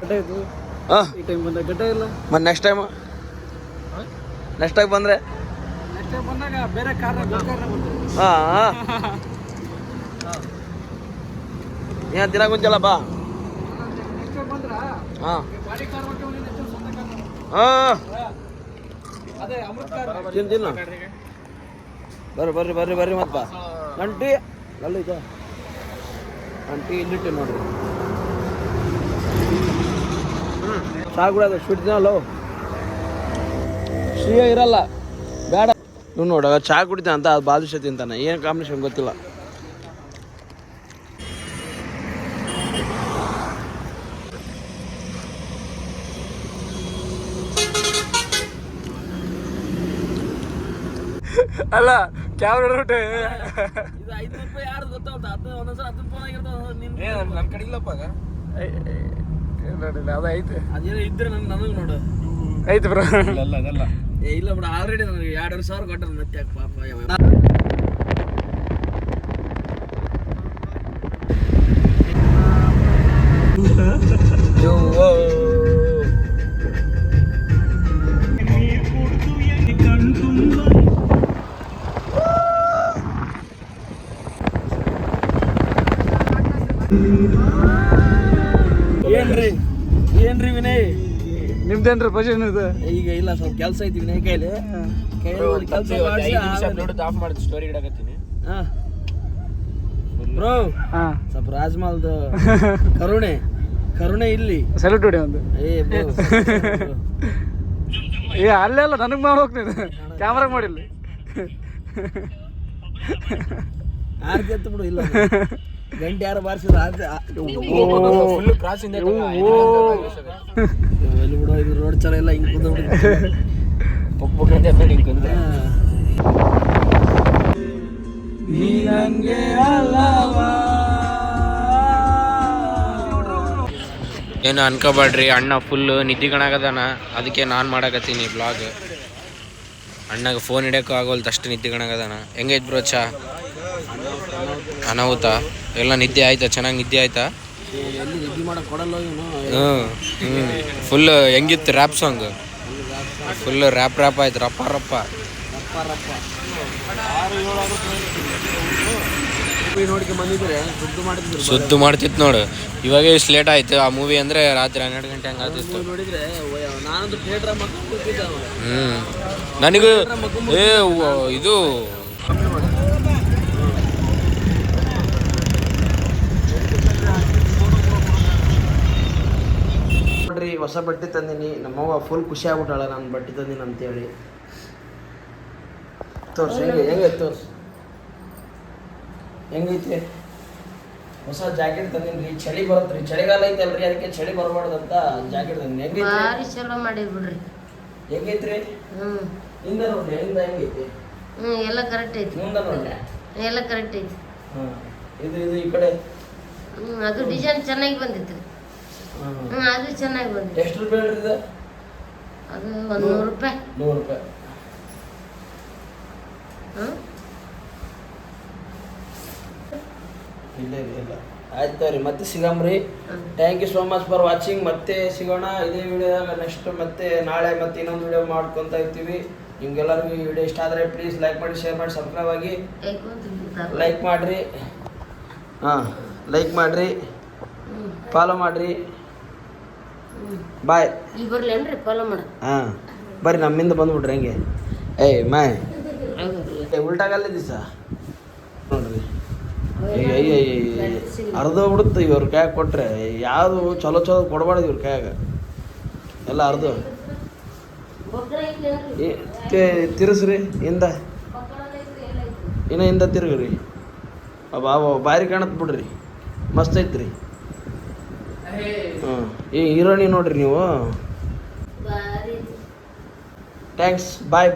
C: ಹಾಂ ಈ ಟೈಮ್ ಬಂದಾಗ ಗಡ್ಡ ಇಲ್ಲ.
A: ಮತ್ತೆ ನೆಕ್ಸ್ಟ್ ಟೈಮ್ ಬಂದರೆ
C: ನೆಕ್ಸ್ಟ್ ಟೈಮ್ ಬಂದಾಗ ಬೇರೆ ಕಾರ್ನ ಬರ್ತೀವಿ.
A: ಹಾಂ ಏನು ದಿನ ಕುಂಚಲ್ಲ ಬಾ.
C: ನೆಕ್ಸ್ಟ್ ಟೈಮ್ ಬಂದ್ರ
A: ಹಾಂ
C: ಗಾಡಿ ಕಾರ್ ಮಾಡ್ತೀವಿ. ನೆಕ್ಸ್ಟ್ ಟೈಮ್ ಸ್ವಂತ ಕಾರ್
A: ಹಾಂ
C: ಅದೇ ಅಮೃತ್ ಕಾರ್
A: ತಿನ್ನು ಬರ್ರಿ ಮತ್ತ ಗಂಟಿ ಅಲ್ಲಿದೆ. ಗಂಟಿ ಇಲ್ಲಿಟ್ಟು ನೋಡ್ರಿ. ಚಾ ಕುಡಿಯೋದು ಸ್ವೀಟ್ ತಿನ್ನಲ್ಲ, ಸಿಹಿ ಇರಲ್ಲ, ಬೇಡ. ನೀವು ನೋಡ ಚಾ ಕುಡಿತಾನೆ ಅಂತ ಅದು ಬಾದುಷ ತಿಂತಾನೆ. ಏನು ಕಾಂಬಿನೇಷನ್ ಗೊತ್ತಿಲ್ಲ.
D: ಅಲ್ಲ ಕ್ಯಾಮ್ರಾ ನೋಡ್ಬಿಟ್ಟೆ
A: ಇದು 500 ರೂಪಾಯಿ ಯಾರು ಗೊತ್ತಾಗ್ತ ಅದು ಒಂದೊಂದ್ಸಲ 10 ಫೋನ್ ಆಗಿರ್ತಾವ
D: ನನ್ನ ಕಡೆ ಇಲ್ಲಪ್ಪ ಆಗ ನೋಡಿಲ್ಲ ಅದು ಐತೆ
A: ಅದೇನೋ ಇದ್ರೆ ನನಗೆ ನೋಡು
D: ಐತೆ ಬ್ರೋ
B: ಅಲ್ಲ ಅದಲ್ಲ
A: ಇಲ್ಲ ಬಿಡ ಆಲ್ರೆಡಿ ನನಗೆ 2,000 ಕೊಟ್ಟ ಮತ್ತೆ ಯಾಕೆ ಪಾಪ ಏನ್ರಿ ವಿನಯ್
C: ನಿಮ್ದೇನ್ರಿ ಪೊಸಿಷನ್ ಇದು
A: ಈಗ ಇಲ್ಲ ಸ್ವಲ್ಪ ಕೆಲಸ ಐತಿ ವಿನಯ್ ಕೈಲಿ ಕೆಲಸ
D: ನೋಡಿದ್ದು ಆಫ್ ಮಾಡಿದ್ದು ಸ್ಟೋರಿ ಇಡಕತ್ತೀನಿ
A: ಬ್ರೋ
C: ಹಾ
A: ಸ್ವಲ್ಪ ರಾಜ್ಮಲ್ದು ಕರುಣೆ ಇಲ್ಲಿ
C: ಸೆಲ್ಯೂಟ್ ಹೊಡಿ ಒಂದು
A: ಏ bro.
C: ಏ ಅಲ್ಲೆಲ್ಲ ನನಗೆ ಮಾಡಿ ಹೋಗ್ತೀನಿ ಕ್ಯಾಮ್ರಾ ಮಾಡಿಲ್ಲ
A: ಆರ್ತಿ ಎತ್ತು ಬಿಡು ಇಲ್ಲ ಗಂಟೆ ಯಾರು ಬಾರಿಸಿದ್ರು ಆರ್ತಿ
D: ಫುಲ್ ಕ್ರಾಸ್ ಇಂದ
A: ಎಲ್ಲಿ ಬಿಡು ಇದು ರೋಡ್ ಚಲ ಇಲ್ಲ ಹಿಂಗೆ ಕೂತ
D: ಏನು ಅನ್ಕೋಬೇಡ್ರಿ ಅಣ್ಣ ಫುಲ್ ನಿದ್ದಿಗಣಾಗದಾನ ಅದಕ್ಕೆ ನಾನು ಮಾಡಕತ್ತೀನಿ ಬ್ಲಾಗ್ ಅಣ್ಣಗೆ ಫೋನ್ ಹಿಡಿಯೋಕ್ಕೂ ಆಗೋಲ್ತು ಅಷ್ಟು ನಿದ್ದಿಗಣಾಗದಾನ ಹೆಂಗೈತೆ ಬ್ರೋ ಚಾ ಅನಾಹುತ ಎಲ್ಲ ನಿದ್ದೆ ಆಯ್ತಾ ಚೆನ್ನಾಗಿ ನಿದ್ದೆ ಆಯ್ತಾ
A: ಎಲ್ಲಿ ನಿದ್ದೆ ಮಾಡಕ್ಕೆ ಕೊಡಲ್ಲ
D: ಫುಲ್ ಹೆಂಗಿತ್ತು ರ್ಯಾಪ್ ಸಾಂಗ್ ಫುಲ್ ರ್ಯಾಪ್ ಆಯ್ತು ರಪ್ಪ
A: ನೋಡ್ಕೆ ಬಂದಿದ್ರೆ ಸುದ್ದು ಮಾಡಿದ್ರು
D: ಸುದ್ದು ಮಾಡ್ತಿತ್ತು ನೋಡು ಇವಾಗ ಇಷ್ಟು ಲೇಟ್ ಆಯ್ತು ಆ ಮೂವಿ ಅಂದರೆ ರಾತ್ರಿ 12 ಗಂಟೆ ಹಂಗೆ ಆಗ್ತಿತ್ತು
A: ನೋಡಿದ್ರೆ ನಾನಂತೂ ಥಿಯೇಟ್ರ್
D: ನನಗೂ ಇದು
A: ನೋಡ್ರಿ ಹೊಸ ಬಟ್ಟೆ ತಂದೀನಿ ನಮ್ಮವ್ವ ಫುಲ್ ಖುಷಿ ಆಗ್ಬಿಟ್ಟಾಳ ನಾನು ಬಟ್ಟೆ ತಂದೀನಿ ಅಂತೇಳಿ ತೋರ್ಸು ಹೆಂಗೈತೆ ತೋರ್ಸು ಹೆಂಗೈತೆ ಹೊಸ ಜಾಕೆಟ್ ತಂದೀನಿ ರೀ ಚಳಿ ಬರತ್ರಿ ಚಳಿಗಾಲ ಐತಲ್ರಿ ಅದಕ್ಕೆ ಚಳಿ ಬರಬಾರ್ದಂತ ಜಾಕೆಟ್ ತಂದೀನಿ ಹೆಂಗೈತೆ
E: ಭಾರಿ ಚಲೋ ಮಾಡಿರ್ ಬಿಡ್ರಿ
A: ಹೆಂಗೈತ್ರಿ ಹಿಂದೆ ನೋಡ್ರಿ ಹಿಂದೆ ಹೆಂಗೈತಿ
E: ಎಲ್ಲ ಕರೆಕ್ಟ್ ಐತಿ
A: ಮುಂದೆ ನೋಡ್ರಿ
E: ಎಲ್ಲ ಕರೆಕ್ಟ್ ಐತಿ
A: ಇದು ಈ ಕಡೆ
E: ಅದು ಡಿಸೈನ್ ಚೆನ್ನಾಗಿ ಬಂದಿತ್ರಿ ಅದು ಚೆನ್ನಾಗಿ ಬಂದಿತ್ತು
A: ಎಷ್ಟು ರೂಪಾಯಿ ಹೇಳ್ರಿ ಇದು
E: ಅದು 100 ರೂಪಾಯಿ
A: 100 ರೂಪಾಯಿ ಇಲ್ಲ ಆಯ್ತು ರೀ ಮತ್ತೆ ಸಿಗಮ್ರಿ thank you so much for watching ಮತ್ತೆ ಸಿಗೋಣ ಇದೇ ವಿಡಿಯೋದಾಗ ನೆಕ್ಸ್ಟ್ ಮತ್ತೆ ನಾಳೆ ಮತ್ತೆ ಇನ್ನೊಂದು ವಿಡಿಯೋ ಮಾಡ್ಕೊತ ಇರ್ತೀವಿ ನಿಮ್ಗೆಲ್ಲರಿಗೂ ಈ ವಿಡಿಯೋ ಇಷ್ಟ ಆದರೆ ಪ್ಲೀಸ್ ಲೈಕ್ ಮಾಡಿ ಶೇರ್ ಮಾಡಿ ಸಬ್ಸ್ಕ್ರೈಬ್ ಆಗಿ ಲೈಕ್ ಮಾಡಿರಿ ಲೈಕ್ ಮಾಡಿರಿ ಫಾಲೋ ಮಾಡಿರಿ ಬಾಯ್
E: ಈಗ ಬರ್ಲೇನ್ರಿ ಫಾಲೋ ಮಾಡ
A: ಬರ್ರಿ ನಮ್ಮಿಂದ ಬಂದ್ಬಿಟ್ರಿ ಹೆಂಗೆ ಏಯ್ ಮಾಯ್ ಉಲ್ಟಾಗಲ್ಲ ದಿವಸ ನೋಡ್ರಿ ಅರ್ಧ ಬಿಡುತ್ತೆ ಇವ್ರ ಕೈಯಾಗ ಕೊಟ್ರೆ ಯಾವುದು ಚಲೋ ಕೊಡಬಾರ್ದು ಇವ್ರ ಕೈಯಾಗ ಎಲ್ಲ ಅರ್ಧ ತಿರ್ಸ್ರಿ ಹಿಂದ ಹಿಂದ ತಿರುಗ್ರಿ ಬಾರಿ ಕಾಣತ್ ಬಿಡ್ರಿ ಮಸ್ತ್ ಐತ್ರಿ ಈ ಹೀರೋಣಿ ನೋಡ್ರಿ ನೀವು ಥ್ಯಾಂಕ್ಸ್ ಬಾಯ್